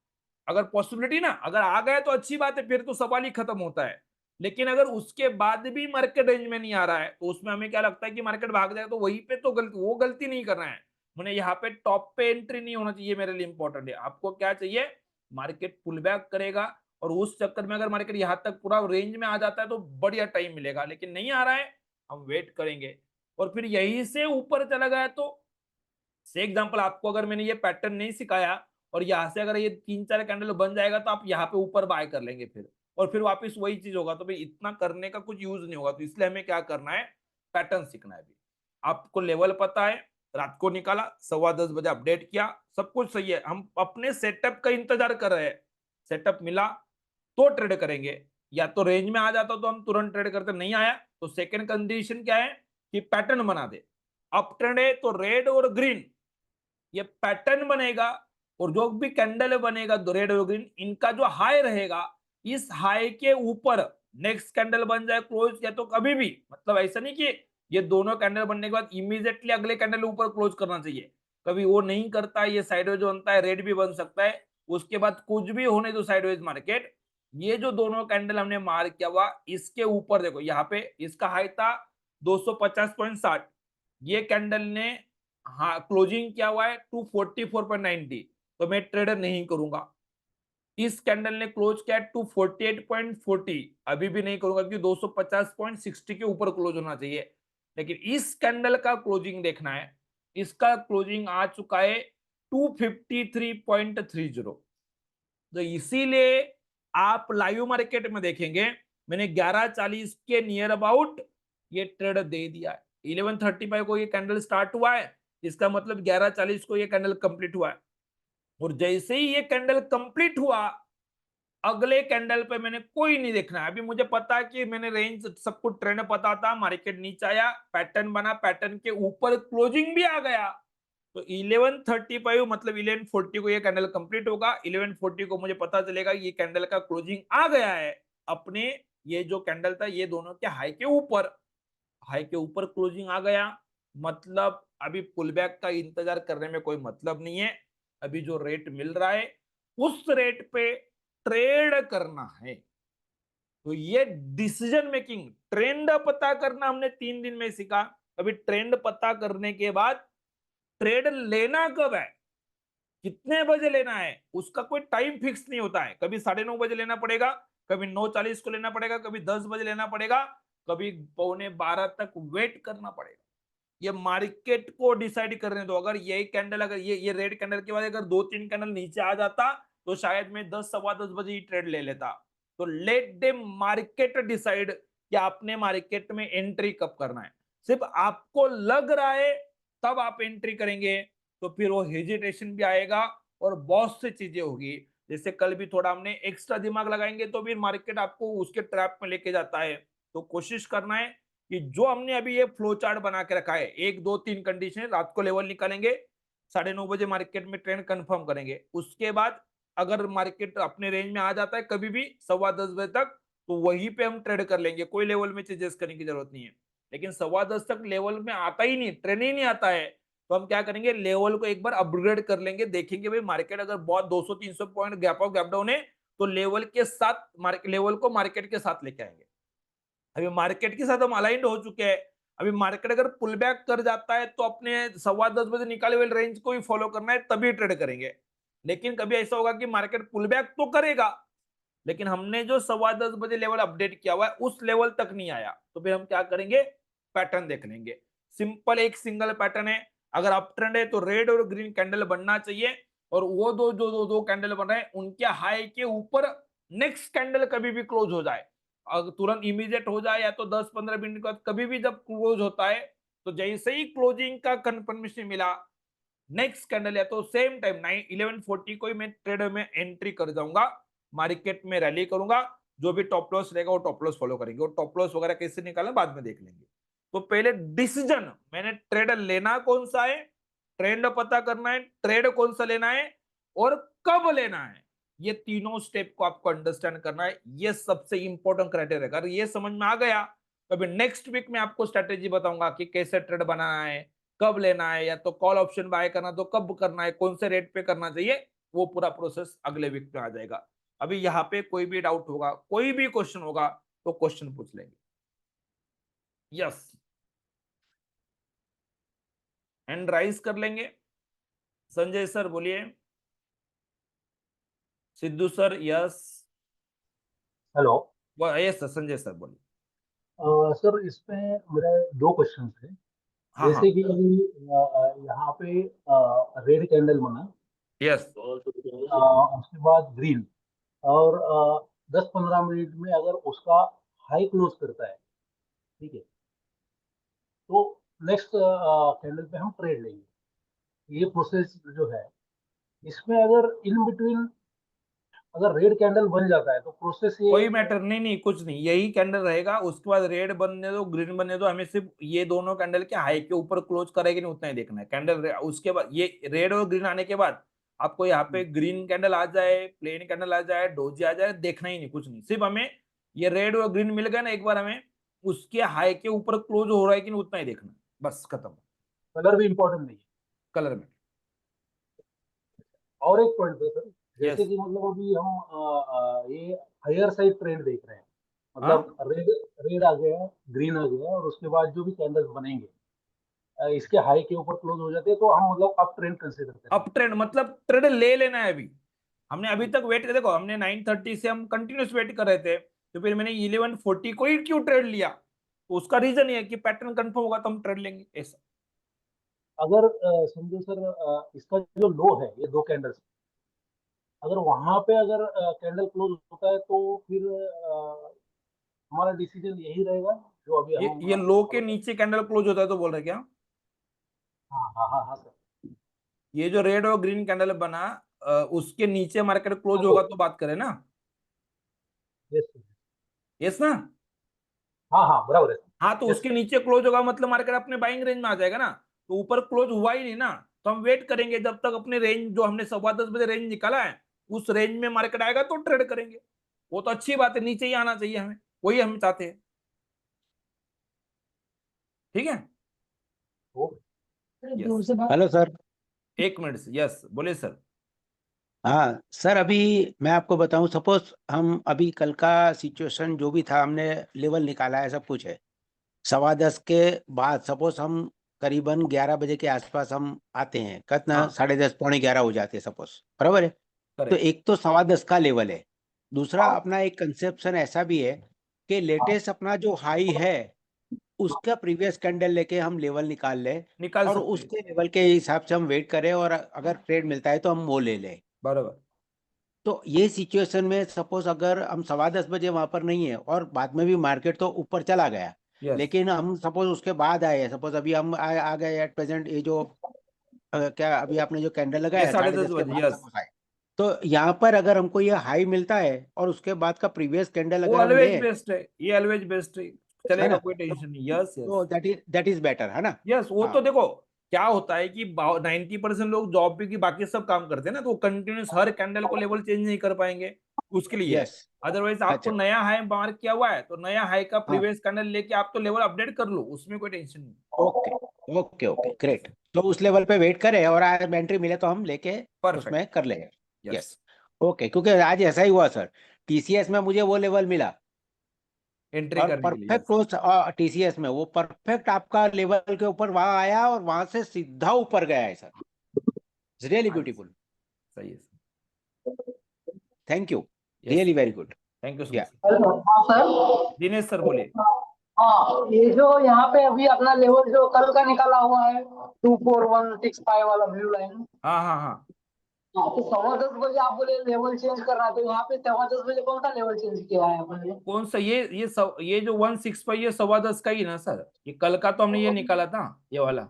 अगर पॉसिबिलिटी ना अगर आ गया तो अच्छी बात है, फिर तो सवाल ही खत्म होता है। लेकिन अगर उसके बाद भी मार्केट रेंज में नहीं आ रहा है तो उसमें हमें क्या लगता है कि मार्केट भाग जाएगा, तो वहीं पे तो गलती, वो गलती नहीं करना है। मैंने यहाँ पे टॉप पे एंट्री नहीं होना चाहिए, मेरे लिए इंपॉर्टेंट है। आपको क्या चाहिए, मार्केट पुल बैक करेगा और उस चक्कर में अगर मार्केट यहाँ तक पूरा रेंज में आ जाता है तो बढ़िया टाइम मिलेगा, लेकिन नहीं आ रहा है हम वेट करेंगे। और फिर यहीं से ऊपर चला गया तो से एग्जांपल, आपको अगर मैंने ये पैटर्न नहीं सिखाया और यहाँ से अगर ये 3-4 कैंडल बन जाएगा तो आप यहाँ पे ऊपर बाय कर लेंगे फिर, और फिर वापस वही चीज होगा, तो भाई इतना करने का कुछ यूज नहीं होगा। तो इसलिए हमें क्या करना है, पैटर्न सीखना है। अभी आपको लेवल पता है, रात को निकाला, 10:15 बजे अपडेट किया, सब कुछ सही है, हम अपने सेटअप का इंतजार कर रहे हैं। सेटअप मिला तो ट्रेड करेंगे, या तो रेंज में आ जाता तो हम तुरंत ट्रेड करते, नहीं आया तो सेकंड कंडीशन क्या है कि पैटर्न बना दे। अप ट्रेंड है तो रेड और ग्रीन ये पैटर्न बनेगा, और जो भी कैंडल बनेगा रेड और ग्रीन, इनका जो हाई रहेगा इस हाई के ऊपर नेक्स्ट कैंडल बन जाए क्लोज, या तो कभी भी, मतलब ऐसा नहीं कि ये दोनों कैंडल बनने के बाद इमीडिएटली अगले कैंडल ऊपर क्लोज करना चाहिए, कभी वो नहीं करता है। ये साइडवेज बनता है, रेड भी बन सकता है, उसके बाद कुछ भी होने दो साइडवेज मार्केट। ये जो दोनों कैंडल हमने मार्क किया हुआ इसके ऊपर देखो, यहाँ पे इसका हाई था 250.60, ये कैंडल ने हाँ क्लोजिंग क्या हुआ है 244.90, तो मैं ट्रेडर नहीं करूंगा। इस कैंडल ने क्लोज किया 248.40, अभी भी नहीं करूंगा क्योंकि 250.60 के ऊपर क्लोज होना चाहिए। लेकिन इस कैंडल का क्लोजिंग देखना है, इसका क्लोजिंग आ चुका है 253.30, तो इसीलिए आप लाइव मार्केट में देखेंगे मैंने 11:40 के नियर अबाउट ये ट्रेड दे दिया है। 11:35 को ये कैंडल स्टार्ट हुआ है, इसका मतलब 11:40 को ये कैंडल कंप्लीट हुआ है, और जैसे ही ये कैंडल कंप्लीट हुआ अगले कैंडल पे मैंने कोई नहीं देखना है। अभी मुझे पता है कि मैंने रेंज सब कुछ ट्रेंड पता था, मार्केट नीचे आया, पैटर्न बना, पैटर्न के ऊपर क्लोजिंग भी आ गया, तो 11:35 मतलब 11:40 को ये कैंडल कंप्लीट होगा। 11:40 को मुझे पता चलेगा ये कैंडल का क्लोजिंग आ गया है अपने, ये जो कैंडल था ये दोनों के हाई के ऊपर, हाई के ऊपर क्लोजिंग आ गया। मतलब अभी पुल बैक का इंतजार करने में कोई मतलब नहीं है। अभी जो रेट मिल रहा है उस रेट पे ट्रेड करना है। तो ये डिसीजन मेकिंग, ट्रेंड पता करना हमने 3 दिन में सीखा। अभी ट्रेंड पता करने के बाद ट्रेड लेना कब है, कितने बजे लेना है, उसका कोई टाइम फिक्स नहीं होता है। कभी 9:30 बजे लेना पड़ेगा, कभी 9:40 को लेना पड़ेगा, कभी 10 बजे लेना पड़ेगा, कभी 11:15 तक वेट करना पड़ेगा। ये मार्केट को डिसाइड करने दो। अगर यही कैंडल, अगर ये रेड कैंडल के बाद अगर 2-3 कैंडल नीचे आ जाता तो शायद मैं 10, 10:15 बजे ही ट्रेड ले लेता। तो लेट दे मार्केट डिसाइड कि आपने मार्केट में एंट्री कब करना है। सिर्फ आपको लग रहा है तब आप एंट्री करेंगे तो फिर वो हेजिटेशन भी आएगा और बहुत सी चीजें होगी। जैसे कल भी थोड़ा हमने एक्स्ट्रा दिमाग लगाएंगे तो भी मार्केट आपको उसके ट्रैप में लेके जाता है। तो कोशिश करना है कि जो हमने अभी ये फ्लो चार्ट बना के रखा है, 1 2 3 कंडीशन, रात को लेवल निकालेंगे, 9:30 बजे मार्केट में ट्रेंड कंफर्म करेंगे। उसके बाद अगर मार्केट अपने रेंज में आ जाता है कभी भी 9:15 बजे तक, तो वहीं पे हम ट्रेड कर लेंगे, कोई लेवल में चेंजेस करने की जरूरत नहीं है। लेकिन 10:15 तक लेवल में आता ही नहीं, ट्रेंड ही नहीं आता है, तो हम क्या करेंगे, लेवल को एक बार अपग्रेड कर लेंगे। देखेंगे भाई मार्केट अगर बहुत 200-300 point gap up gap down है तो लेवल के साथ लेवल को मार्केट के साथ लेके आएंगे। अभी मार्केट के साथ हम अलाइंड हो चुके हैं। अभी मार्केट अगर पुल बैक कर जाता है तो अपने 9:15 बजे निकाले हुए रेंज को ही फॉलो करना है, तभी ट्रेड करेंगे। लेकिन कभी ऐसा होगा कि मार्केट पुल बैक तो करेगा लेकिन हमने जो 9:15 बजे लेवल अपडेट किया हुआ है उस लेवल तक नहीं आया, तो फिर हम क्या करेंगे, पैटर्न देख लेंगे। सिंपल एक सिंगल पैटर्न है। अगर अप ट्रेंड है तो रेड और ग्रीन कैंडल बनना चाहिए, और वो दो कैंडल बन रहे हैं उनके हाई के ऊपर नेक्स्ट कैंडल कभी भी क्लोज हो जाए, अगर तुरंत इमीडिएट हो जाए या तो 10-15 मिनट के बाद कभी भी जब क्लोज होता है, तो जैसे ही क्लोजिंग का कंफर्मेशन मिला नेक्स्ट कैंडल या तो सेम टाइम 11:40 को ही मैं ट्रेड में एंट्री कर जाऊंगा, मार्केट में रैली करूंगा। जो भी टॉप लॉस रहेगा वो टॉप लॉस फॉलो करेंगे, और टॉप लॉस वगैरह कैसे निकालना बाद में देख लेंगे। तो पहले डिसीजन, मैंने ट्रेड लेना कौन सा है, ट्रेंड पता करना है, ट्रेड कौन सा लेना है और कब लेना है, ये तीनों स्टेप को आपको अंडरस्टैंड करना है। ये सबसे इंपॉर्टेंट क्राइटेरिया। अगर ये समझ में आ गया तो अभी नेक्स्ट वीक में आपको स्ट्रेटेजी बताऊंगा कि कैसे ट्रेड बनाना है, कब लेना है, या तो कॉल ऑप्शन बाय करना तो कब करना है, कौन से रेट पे करना चाहिए, वो पूरा प्रोसेस अगले वीक में आ जाएगा। अभी यहाँ पे कोई भी डाउट होगा, कोई भी क्वेश्चन होगा तो क्वेश्चन पूछ लेंगे। यस, हैंड राइज कर लेंगे। संजय सर बोलिए। Sidhu sir yes. Hello. Yes sir, Sanjay sir बोलिए। सर, इसमें मेरा दो क्वेश्चन है। हाँ हाँ। जैसे कि अभी यहाँ पे रेड कैंडल बना, यस। उसके बाद ग्रीन, और 10-15 मिनट में अगर उसका हाई क्लोज करता है, ठीक है, तो नेक्स्ट कैंडल पे हम ट्रेड लेंगे। ये प्रोसेस जो है, इसमें अगर इन बिटवीन अगर रेड कैंडल बन जाता है तो प्रोसेस ये कोई मैटर नहीं, नहीं कुछ नहीं, यही कैंडल रहेगा। उसके बाद रेड बनने दो, ग्रीन बनने दो, हमें सिर्फ ये दोनों कैंडल के हाई के ऊपर क्लोज करेगी नहीं उतना ही देखना है। कैंडल उसके बाद ये रेड और ग्रीन आने के बाद आपको यहाँ पे ग्रीन कैंडल आ जाए, प्लेन कैंडल आ जाए, डोजी आ जाए, देखना ही नहीं, कुछ नहीं। सिर्फ हमें ये रेड और ग्रीन मिल गया ना एक बार, हमें उसके हाई के ऊपर क्लोज हो रहा है कि नहीं उतना ही देखना है, बस खत्म। कलर भी इंपॉर्टेंट नहीं है। कलर में। और एक पॉइंट है सर, जैसे यस। कि मतलब अभी हम ये हायर साइड ट्रेंड देख रहे हैं, हाँ, मतलब रेड रेड आ गया, ग्रीन आ गया, और उसके बाद जो भी कैंडल्स बनेंगे इसके हाई के ऊपर क्लोज हो जाते हैं, तो हम मतलब अप ट्रेंड कंसिडर करेंगे। अप ट्रेंड मतलब ट्रेड ले लेना है अभी। हमने अभी तक वेट, देखो हमने 9:30 से हम कंटिन्यूस वेट कर रहे थे, तो फिर मैंने 11:40 को ही क्यों ट्रेड लिया, तो उसका रीजन ये है कि पैटर्न कंफर्म होगा तो हम ट्रेड लेंगे ऐसा। अगर समझो सर, इसका जो लो है, ये दो कैंडल्स, अगर वहां पे अगर कैंडल क्लोज होता है तो फिर हमारा डिसीजन यही रहेगा जो अभी हम ये लो के follow करें। नीचे कैंडल क्लोज होता है तो बोल रहे क्या? हाँ हाँ हाँ हाँ सर। ये जो रेड और ग्रीन कैंडल बना, उसके नीचे मार्केट क्लोज हाँ तो होगा तो बात करें ना? यस। यस ना? हाँ हाँ, बराबर है हाँ, तो सर। यस। उसके नीचे क्लोज होगा मतलब मार्केट अपने बाइंग रेंज में आ जाएगा ना। तो ऊपर क्लोज हुआ ही नहीं ना, तो हम वेट करेंगे जब तक अपने रेंज जो हमने 9:15 बजे रेंज निकाला है उस रेंज में मार्केट आएगा तो ट्रेड करेंगे। वो तो अच्छी बात है, नीचे ही आना चाहिए हमें, वही हम चाहते हैं। ठीक है। Yes, hello sir. 1 minute, yes बोले सर। हाँ सर, अभी मैं आपको बताऊं, सपोज हम अभी कल का सिचुएशन जो भी था, हमने लेवल निकाला है, सब कुछ है। 10:15 के बाद सपोज हम करीबन 11 बजे के आसपास हम आते हैं, कितना, हाँ 10:30 पौने 11 हो जाते हैं सपोज, बराबर है। तो करेक्ट, एक तो 10:15 का लेवल है। दूसरा अपना एक कंसेप्शन ऐसा भी है कि लेटेस्ट अपना जो हाई है उसका प्रीवियस कैंडल लेके हम लेवल निकाल लें, निकाल और सकते हैं, उसके लेवल के हिसाब से हम वेट करें, और अगर ट्रेड मिलता है तो हम वो ले लें। बराबर, तो ये सिचुएशन में सपोज अगर हम 10:15 बजे वहां पर नहीं है और बाद में भी मार्केट तो ऊपर चला गया, यस, लेकिन हम सपोज उसके बाद आए, सपोज अभी हम आ गए एट प्रेजेंट, ये जो क्या अभी आपने जो कैंडल ये लगाया साढ़े साढ़े दस दस के बजे बाद यस, सपोज आए, तो यहाँ पर अगर हमको ये हाई मिलता है और उसके बाद का प्रीवियस कैंडल वो अगर हम ऑलवेज ले, बेस्ट है, ये ऑलवेज बेस्ट है, है चलेगा, ना, कोई टेंशन नहीं, यस यस। तो दैट इज बेटर, है ना। यस, वो हाँ, तो देखो क्या होता है कि 90% लोग जॉब पे की बाकी सब काम करते हैं ना, तो कंटिन्यूस हर कैंडल को लेवल चेंज नहीं कर पाएंगे, उसके लिए है। यस, अदरवाइज आपको अच्छा, नया हाई मार्क किया हुआ है तो नया हाई का हाँ, प्रीवियस कैंडल लेके आप तो लेवल अपडेट कर लो, उसमें कोई टेंशन नहीं। Okay, okay, okay, yes, great. तो उस लेवल पे वेट करें और आज एंट्री मिले तो हम लेके परफेक्ट, उसमें कर लेंगे। यस, यस, ओके, क्योंकि आज ऐसा ही हुआ सर, टीसीएस में मुझे वो लेवल मिला, एंट्री और करने के लिए, परफेक्ट यस, क्लोज, टीसीएस में वो परफेक्ट आपका लेवल के ऊपर वहां आया और वहां से सीधा ऊपर गया है सर। इट्स रियली आज ब्यूटीफुल। सही है, thank you, yes, really very good. Thank you so या, मच। हेलो, हाँ सर। दिनेश सर बोलिए। हाँ, ये जो यहाँ पे अभी अपना लेवल जो कल का निकाला हुआ है 24165 वाला ब्लू लाइन। हाँ हाँ हाँ, हाँ, तो 10:15 बजे आप बोले लेवल चेंज करना है, तो यहाँ पे 10:15 बजे कौन सा लेवल चेंज किया है अपन ने? कौन सा, ये जो 165, ये 10:15 का ही ना सर, ये कल का तो हमने ये निकाला था, ये वाला,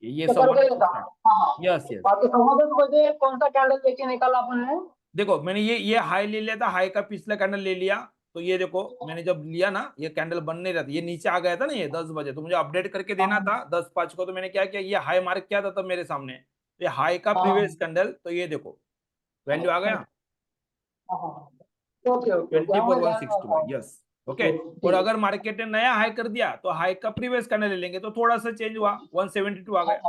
ये तो कल का 10:15 ये था। का। हाँ हाँ। यस यस, हाँ, तो 10:15 बजे कौन सा कैंडल लेके निकाला अपन ने? देखो मैंने ये हाई ले लिया था, हाई का पिछला कैंडल ले लिया, तो ये देखो मैंने जब लिया ना, ये कैंडल बन नहीं रहा था, ये नीचे आ गया था ना, ये 10 बजे, तो मुझे अपडेट करके देना हाँ था 10:05 को, तो मैंने क्या किया, ये हाई मार्क किया था तब मेरे सामने, ये हाई का प्रीवियस हाँ कैंडल, तो ये देखो वैल्यू आ गया हाँ हाँ। ओके ओके ओके, ट्वेंटी हाँ फोर मैं वन ध्यान में सिक्स टू रखा हूँ। Yes, okay. ठीक और ठीक। अगर मार्केट ने नया हाई कर दिया तो हाई का प्रीवियस कैंडल ले लेंगे, तो थोड़ा सा चेंज हुआ, 172 आ हाँ गया,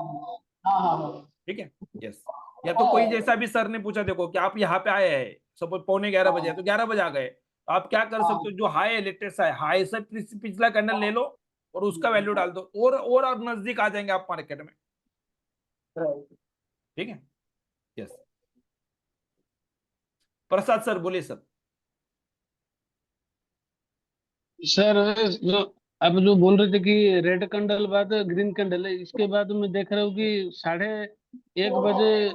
हाँ हाँ हाँ ठीक है, यस। या तो कोई हाँ जैसा भी सर ने पूछा, देखो कि आप यहाँ पे आए हैं, सपोज पौने 11 बजे है, तो 11 बजे आ गए, तो आप क्या कर सकते हाँ, हो, जो हाई है लेटेस्ट है, हाई से पिछला कैंडल ले लो और उसका वैल्यू डाल दो, और नजदीक आ जाएंगे आप मार्केट में, राइट। ठीक है, यस। प्रसाद सर बोलिए सर। सर, जो आप जो बोल रहे थे कि रेड कैंडल बाद ग्रीन कैंडल है, इसके बाद मैं देख रहा हूँ कि 1:30 बजे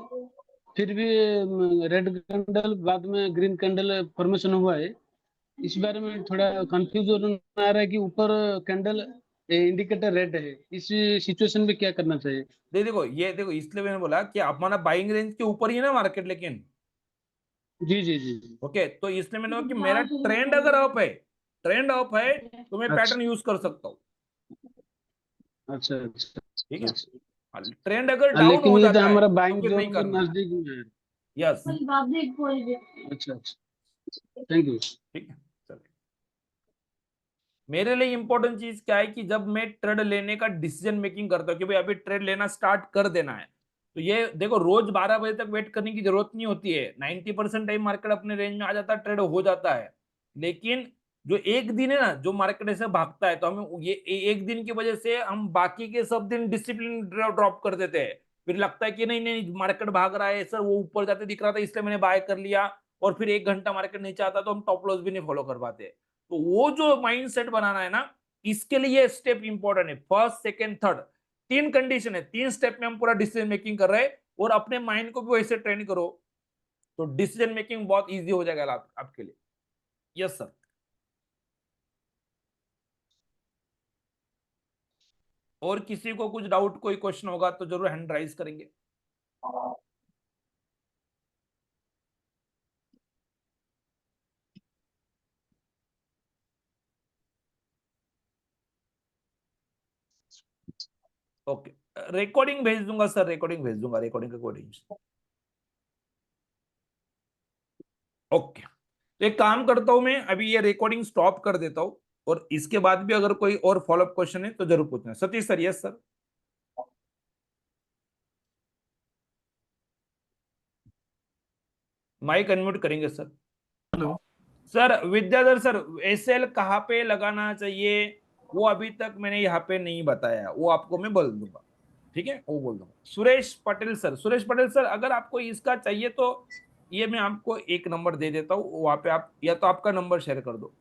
फिर भी रेड कैंडल बाद में ग्रीन कैंडल फॉर्मेशन हुआ है। इस बारे में थोड़ा कंफ्यूजन आ रहा है कि ऊपर कैंडल इंडिकेटर रेड है, इस सिचुएशन में क्या करना चाहिए? देखो ये देखो, इसलिए मैंने बोला कि हमारा बाइंग रेंज के ऊपर ही है ना मार्केट, लेकिन जी जी जी जी। ओके, तो इसलिए मैंने बोला कि मेरा ट्रेंड अगर अप है, ट्रेंड अप है तो मैं अच्छा पैटर्न यूज कर सकता हूँ, अच्छा अच्छा ठीक है। अच्छा। ट्रेंड अगर डाउन लेकिन हो ये तो जाता है हमारा तो बाइंग फिर नहीं जोन के करना, नजदीक में है। यस, अच्छा अच्छा, थैंक यू। ठीक है, चलिए। मेरे लिए इंपॉर्टेंट चीज क्या है कि जब मैं ट्रेड लेने का डिसीजन मेकिंग करता हूँ कि भाई अभी ट्रेड लेना स्टार्ट कर देना है, तो ये देखो रोज 12 बजे तक वेट करने की जरूरत नहीं होती है, 90% टाइम मार्केट अपने रेंज में आ जाता है, ट्रेड हो जाता है। लेकिन जो एक दिन है ना, जो मार्केट ऐसे भागता है, तो हमें ये एक दिन की वजह से हम बाकी के सब दिन डिसिप्लिन ड्रॉप कर देते हैं, फिर लगता है कि नहीं नहीं मार्केट भाग रहा है सर, वो ऊपर जाते दिख रहा था इसलिए मैंने बाय कर लिया, और फिर 1 घंटा मार्केट नीचे आता तो हम टॉप लॉस भी नहीं फॉलो कर पाते। तो वो जो माइंड सेट बनाना है ना, इसके लिए स्टेप इंपॉर्टेंट है, फर्स्ट सेकेंड थर्ड, 3 कंडीशन है, 3 स्टेप में हम पूरा डिसीजन मेकिंग कर रहे हैं, और अपने माइंड को भी वैसे ट्रेन करो तो डिसीजन मेकिंग बहुत इजी हो जाएगा आपके लिए। Yes sir. और किसी को कुछ डाउट कोई क्वेश्चन होगा तो जरूर हैंड राइज करेंगे। ओके, रिकॉर्डिंग भेज दूंगा सर, रिकॉर्डिंग भेज दूंगा, रिकॉर्डिंग का कोई टेंशन। ओके, तो एक काम करता हूं मैं अभी ये रिकॉर्डिंग स्टॉप कर देता हूं, और इसके बाद भी अगर कोई और फॉलोअप क्वेश्चन है तो जरूर पूछना। Satish sir, yes sir. Mic unmute करेंगे sir. Hello sir Vidyadhar sir, SL कहाँ पे लगाना चाहिए वो अभी तक मैंने यहाँ पे नहीं बताया, वो आपको मैं बोल दूंगा, ठीक है, वो बोल दूंगा। सुरेश पटेल सर, सुरेश पटेल सर, अगर आपको इसका चाहिए तो ये मैं आपको एक नंबर दे देता हूँ, वहां पे आप या तो आपका नंबर शेयर कर दो।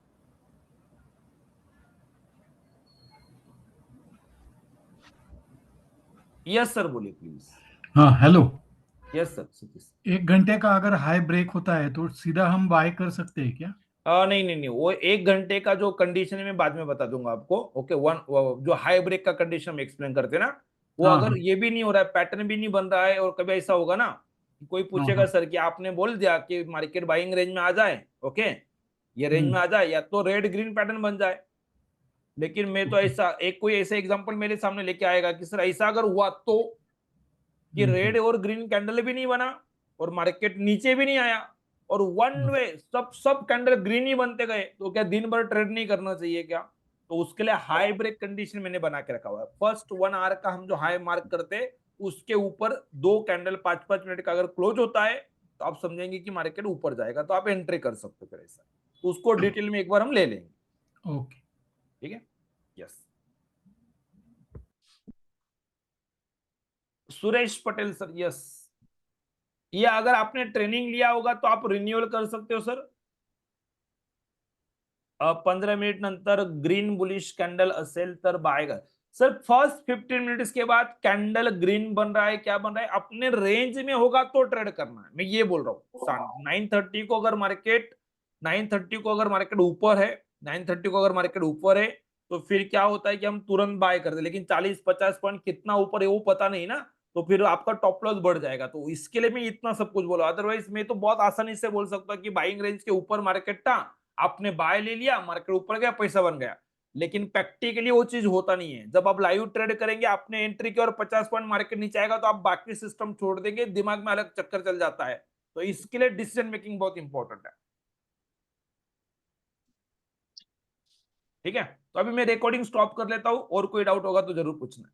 यस सर, बोलिए प्लीज। हाँ हेलो। Yes sir, Satish. 1 घंटे का अगर हाई ब्रेक होता है तो सीधा हम बाय कर सकते हैं क्या? नहीं नहीं नहीं, वो 1 घंटे का जो कंडीशन है मैं बाद में बता दूंगा आपको। ओके, जो हाई ब्रेक का कंडीशन हम एक्सप्लेन करते हैं ना, वो हाँ अगर हाँ ये भी नहीं हो रहा है, पैटर्न भी नहीं बन रहा है, और कभी ऐसा होगा ना कि कोई हाँ पूछेगा हाँ सर कि आपने बोल दिया कि मार्केट बाइंग रेंज में आ जाए, ओके, ये रेंज में हम्म, आ जाए या तो रेड ग्रीन पैटर्न बन जाए, लेकिन मैं तो ओके, ऐसा एक कोई ऐसा एग्जांपल मेरे सामने लेके आएगा कि सर ऐसा अगर हुआ तो कि रेड हम्म, और ग्रीन कैंडल भी नहीं बना और मार्केट नीचे भी नहीं आया और वन हम्म, वे सब सब कैंडल ग्रीन ही बनते गए, तो क्या दिन भर ट्रेड नहीं करना चाहिए क्या? तो उसके लिए हाई ब्रेक कंडीशन मैंने बना के रखा हुआ है। फर्स्ट 1 आवर का हम जो हाई मार्क करते हैं उसके ऊपर 2 कैंडल 5-5 मिनट का अगर क्लोज होता है तो आप समझेंगे कि मार्केट ऊपर जाएगा, तो आप एंट्री कर सकते हो फिर ऐसा। तो उसको डिटेल में एक बार हम ले लेंगे, ओके। ठीक है। Yes, Suresh Patel sir, yes. ये अगर आपने ट्रेनिंग लिया होगा तो आप रिन्यूअल कर सकते हो सर। 15 मिनिट नंतर ग्रीन बुलिश कैंडल असेल तर बाय कर। सर फर्स्ट 15 मिनट्स के बाद कैंडल ग्रीन बन रहा है, क्या बन रहा है, अपने रेंज में होगा तो ट्रेड करना है, मैं ये बोल रहा हूँ। 930 को अगर मार्केट 930 को अगर मार्केट ऊपर है, 930 को अगर मार्केट ऊपर है तो फिर क्या होता है कि हम तुरंत बाय करते हैं, लेकिन 40-50 पॉइंट कितना ऊपर है वो पता नहीं ना, तो फिर आपका टॉप लॉस बढ़ जाएगा। तो इसके लिए मैं इतना सब कुछ बोला, अदरवाइज मैं तो बहुत आसानी से बोल सकता हूँ कि बाइंग रेंज के ऊपर मार्केट था, आपने बाय ले लिया, मार्केट ऊपर गया, पैसा बन गया। लेकिन प्रैक्टिकली वो चीज होता नहीं है। जब आप लाइव ट्रेड करेंगे, आपने एंट्री की और 50 पॉइंट मार्केट नीचे आएगा तो आप बाकी सिस्टम छोड़ देंगे, दिमाग में अलग चक्कर चल जाता है। तो इसके लिए डिसीजन मेकिंग बहुत इंपॉर्टेंट है, ठीक है। तो अभी मैं रिकॉर्डिंग स्टॉप कर लेता हूं, और कोई डाउट होगा तो जरूर पूछना।